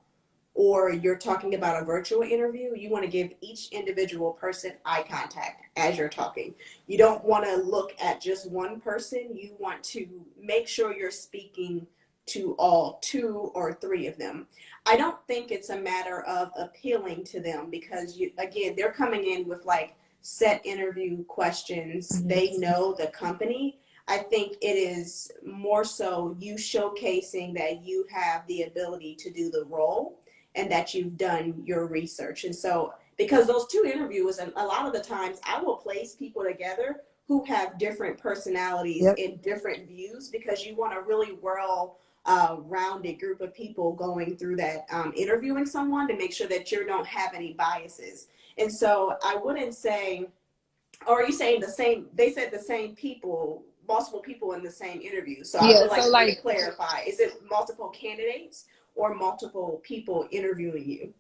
or you're talking about a virtual interview, you want to give each individual person eye contact as you're talking. You don't want to look at just one person. You want to make sure you're speaking to all two or three of them. I don't think it's a matter of appealing to them, because again, they're coming in with like set interview questions. Mhm. They know the company. I think it is more so you showcasing that you have the ability to do the role and that you've done your research. And so, because those two interviewers, and a lot of the times I will place people together who have different personalities Yep. and different views, because you want a really well rounded group of people going through that, interviewing someone, to make sure that you don't have any biases. And so I wouldn't say, or are you saying the same, they said the same people, multiple people in the same interview. So I Yeah. would So like for you to like, clarify, is it multiple candidates or multiple people interviewing you?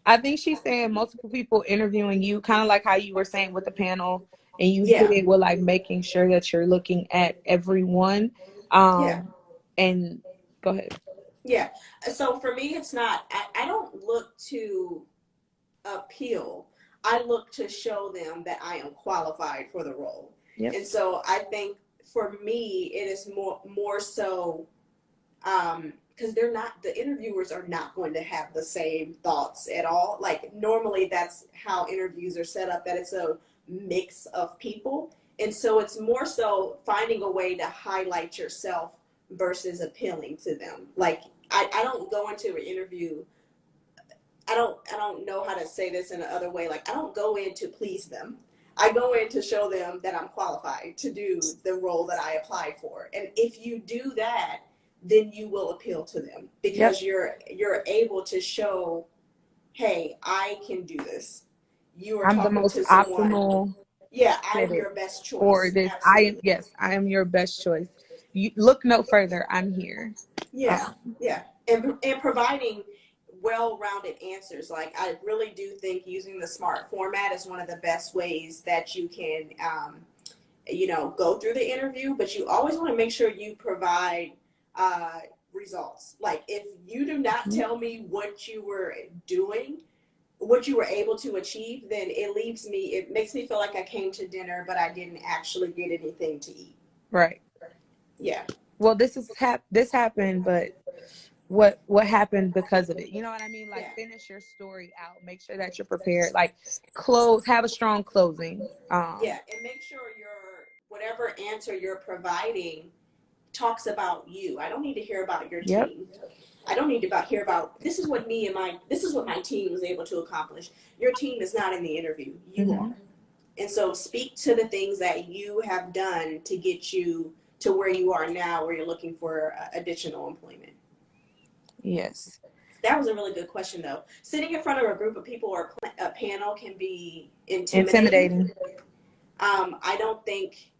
I think she's saying multiple people interviewing you, kind of like how you were saying with the panel, and you hit Yeah, it with like making sure that you're looking at everyone. yeah, And go ahead. yeah. So for me, it's not, I don't look to appeal. I look to show them that I am qualified for the role. Yep. And so I think for me, it is more so, because the interviewers are not going to have the same thoughts at all. Like, normally that's how interviews are set up, that it's a mix of people. And so it's more so finding a way to highlight yourself versus appealing to them. Like, I don't go into an interview, I don't know how to say this in another way. Like, I don't go in to please them. I go in to show them that I'm qualified to do the role that I applied for. And if you do that, then you will appeal to them, Yep. because you're able to show, hey, I can do this. You are I'm the talking most to someone, optimal yeah, I'm fit your best for choice. this. I am, Absolutely. yes, I am your best choice. You look no further. I'm here. Yeah, Um, yeah, and providing well-rounded answers. Like, I really do think using the SMART format is one of the best ways that you can, go through the interview. But you always want to make sure you provide uh, results. Like if you do not tell me what you were doing, what you were able to achieve, then it makes me feel like I came to dinner, but I didn't actually get anything to eat. Right. Yeah. Well, this happened, but what happened because of it? You know what I mean? Like, Yeah. finish your story out. Make sure that you're prepared. Like, close. Have a strong closing. Yeah. And make sure whatever answer you're providing talks about you. I don't need to hear about your Yep. team. I don't need to hear about this is what my team was able to accomplish. Your team is not in the interview. You are. Mm-hmm. And so speak to the things that you have done to get you to where you are now, where you're looking for additional employment. Yes. That was a really good question, though. Sitting in front of a group of people or a panel can be intimidating. Intimidating. I don't think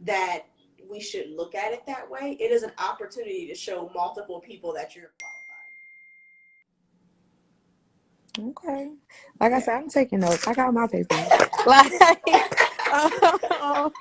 that we should look at it that way. It is an opportunity to show multiple people that you're Okay. Like I qualified. said, I'm taking notes. I got my papers. Like, um,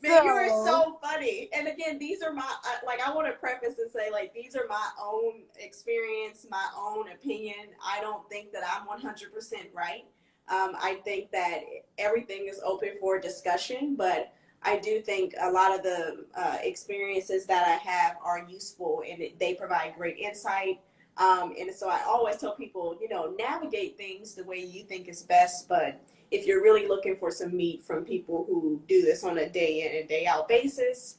Man, you are so so funny. And again, these are like, I want to preface and say, like, these are my own experience, my own opinion. I don't think that I'm 100% right. I think that everything is open for discussion, but I do think a lot of the experiences that I have are useful and they provide great insight. And so I always tell people, navigate things the way you think is best, but if you're really looking for some meat from people who do this on a day in and day out basis,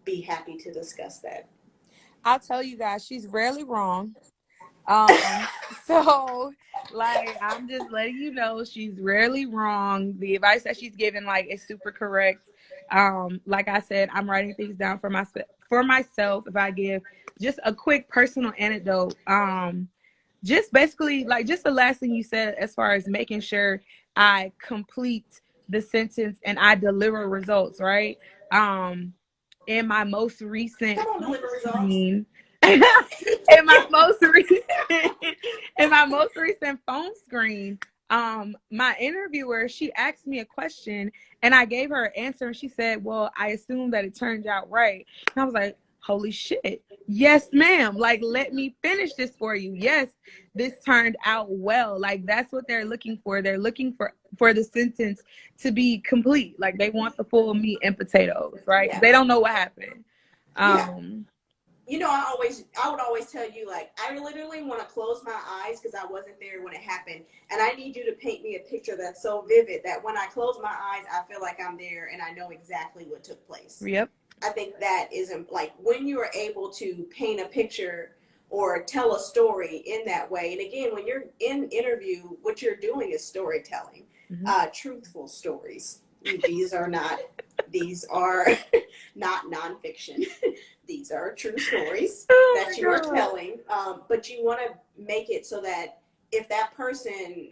be happy to discuss that. I'll tell you guys, she's rarely wrong. Um, so like I'm just letting you know she's rarely wrong. The advice that she's given like is super correct. Like I said, I'm writing things down for myself. If I give just a quick personal anecdote, just basically like just the last thing you said as far as making sure I complete the sentence and I deliver results, right? Um, in my most recent Come on, phone deliver results. screen, in my most recent in my most recent phone screen, my interviewer, she asked me a question and I gave her an answer and she said, well, I assume that it turned out right. And I was like, holy shit, yes ma'am, like let me finish this for you. Yes, this turned out well. Like that's what they're looking for. They're looking for the sentence to be complete. Like they want the full meat and potatoes, right? Yeah. They don't know what happened. Yeah. um I would always tell you, like, I literally want to close my eyes because I wasn't there when it happened, and I need you to paint me a picture that's so vivid that when I close my eyes, I feel like I'm there and I know exactly what took place. yep. I think that is like when you are able to paint a picture or tell a story in that way. And again, when you're in interview, what you're doing is storytelling, Mm-hmm. truthful stories. These are not these are not nonfiction. These are true stories Oh that my you are god. telling. But you want to make it so that if that person,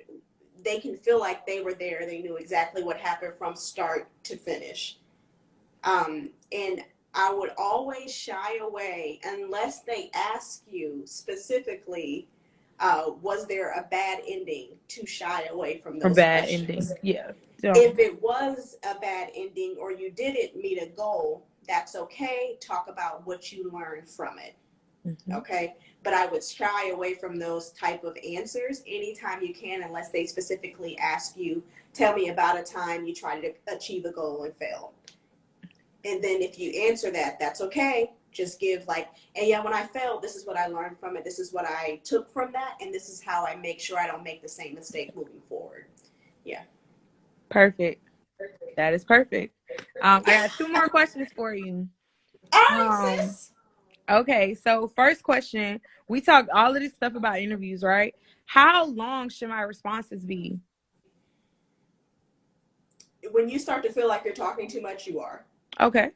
they can feel like they were there, they knew exactly what happened from start to finish. And I would always shy away unless they ask you specifically, was there a bad ending, to shy away from Or those bad ending. questions. Yeah. So, If it was a bad ending or you didn't meet a goal, that's okay. Talk about what you learned from it. mm-hmm. Okay. But I would shy away from those type of answers anytime you can, unless they specifically ask you, tell me about a time you tried to achieve a goal and failed. And then if you answer that, that's okay. Just give like, and yeah, when I failed, this is what I learned from it. This is what I took from that. And this is how I make sure I don't make the same mistake moving forward. Yeah. Perfect. That is perfect. I got two more questions for you. All right, Um, sis. okay, so first question, we talked all of this stuff about interviews, right? How long should my responses be? When you start to feel like you're talking too much, you are. Okay,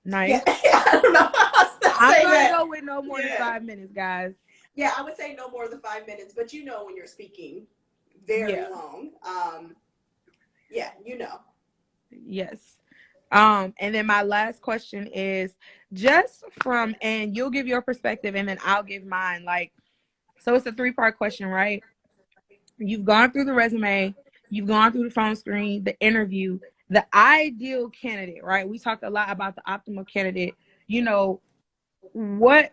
Yeah. nice. I don't know how else to I'm say gonna that. go with no more than Yeah. 5 minutes, guys. Yeah, I would say no more than 5 minutes, but when you're speaking very Yeah, long. Yeah, yes. And then my last question is just from, and you'll give your perspective and then I'll give mine. Like, so it's a three-part question, right? You've gone through the resume, you've gone through the phone screen, the interview, the ideal candidate, right? We talked a lot about the optimal candidate. You know, what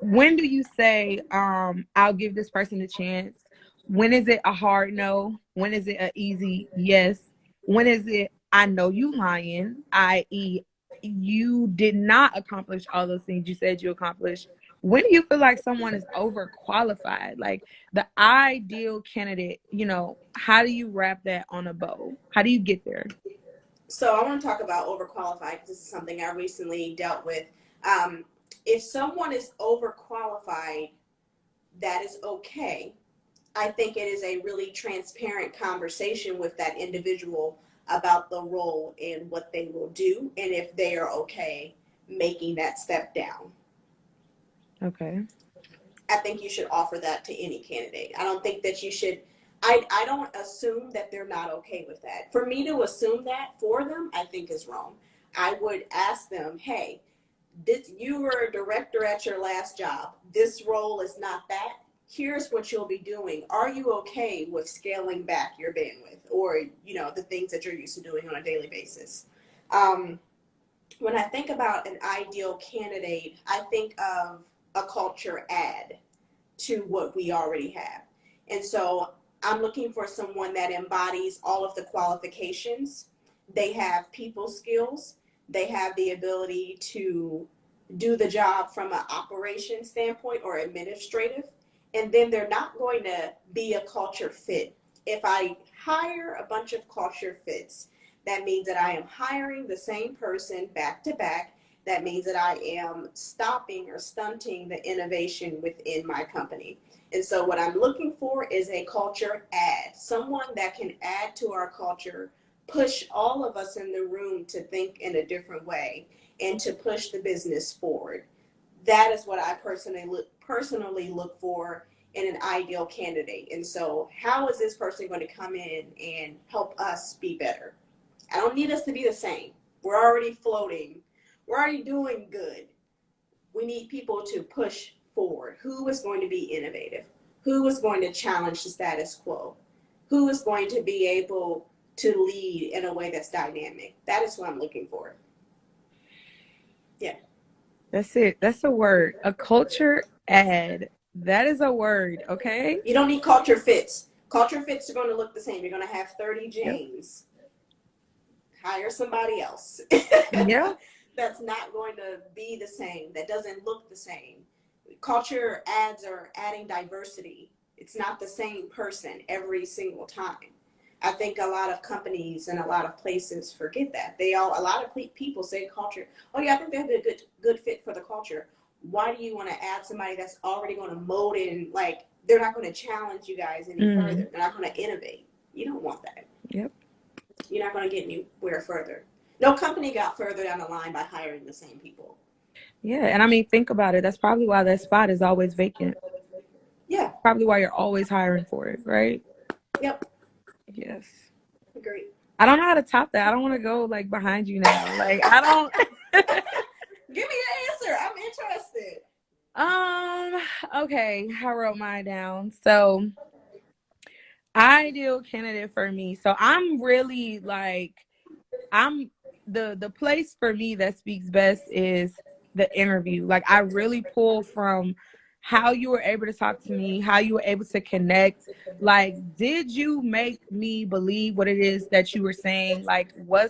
when do you say I'll give this person a chance? When is it a hard no? When is it a easy yes? When is it I know you lying, i.e. you did not accomplish all those things you said you accomplished? When do you feel like someone is overqualified? Like the ideal candidate, how do you wrap that on a bow? How do you get there? So I want to talk about overqualified because this is something I recently dealt with. Um, if someone is overqualified, that is okay. I think it is a really transparent conversation with that individual about the role and what they will do, and if they are okay making that step down. Okay. I think you should offer that to any candidate. I don't think that you should. I don't assume that they're not okay with that. For me to assume that for them, I think is wrong. I would ask them, hey, this, you were a director at your last job. This role is not that. Here's what you'll be doing. Are you okay with scaling back your bandwidth or, the things that you're used to doing on a daily basis? Um, when I think about an ideal candidate, I think of a culture add to what we already have. And so I'm looking for someone that embodies all of the qualifications. They have people skills, they have the ability to do the job from an operation standpoint or administrative, and then they're not going to be a culture fit. If I hire a bunch of culture fits, that means that I am hiring the same person back to back. That means that I am stopping or stunting the innovation within my company. And so, what I'm looking for is a culture add, someone that can add to our culture, push all of us in the room to think in a different way, and to push the business forward. That is what I personally look for in an ideal candidate. And so, how is this person going to come in and help us be better? I don't need us to be the same. We're already floating. We're already doing good. We need people to push forward. Who is going to be innovative? Who is going to challenge the status quo? Who is going to be able to lead in a way that's dynamic? That is what I'm looking for. Yeah. That's it. That's a word. A culture ad. That is a word, okay? You don't need culture fits. Culture fits are going to look the same. You're going to have 30 Yep. James. Hire somebody else. Yeah. That's not going to be the same. That doesn't look the same. Culture ads are adding diversity. It's not the same person every single time. I think a lot of companies and a lot of places forget that. A lot of people say culture. Oh yeah, I think they'd be a good fit for the culture. Why do you want to add somebody that's already going to mold in? Like they're not going to challenge you guys any Mm. further. They're not going to innovate. You don't want that. Yep. You're not going to get anywhere further. No company got further down the line by hiring the same people. Yeah. And I mean, think about it. That's probably why that spot is always vacant. Yeah. Probably why you're always hiring for it, right? Yep. Yes. Agree. I don't know how to top that. I don't want to go like behind you now. Like I don't Give me the answer. I'm interested. um okay, I wrote mine down. So ideal candidate for me. So I'm really like I'm the place for me that speaks best is the interview. Like I really pull from how you were able to talk to me, how you were able to connect. Like, did you make me believe what it is that you were saying? Like, was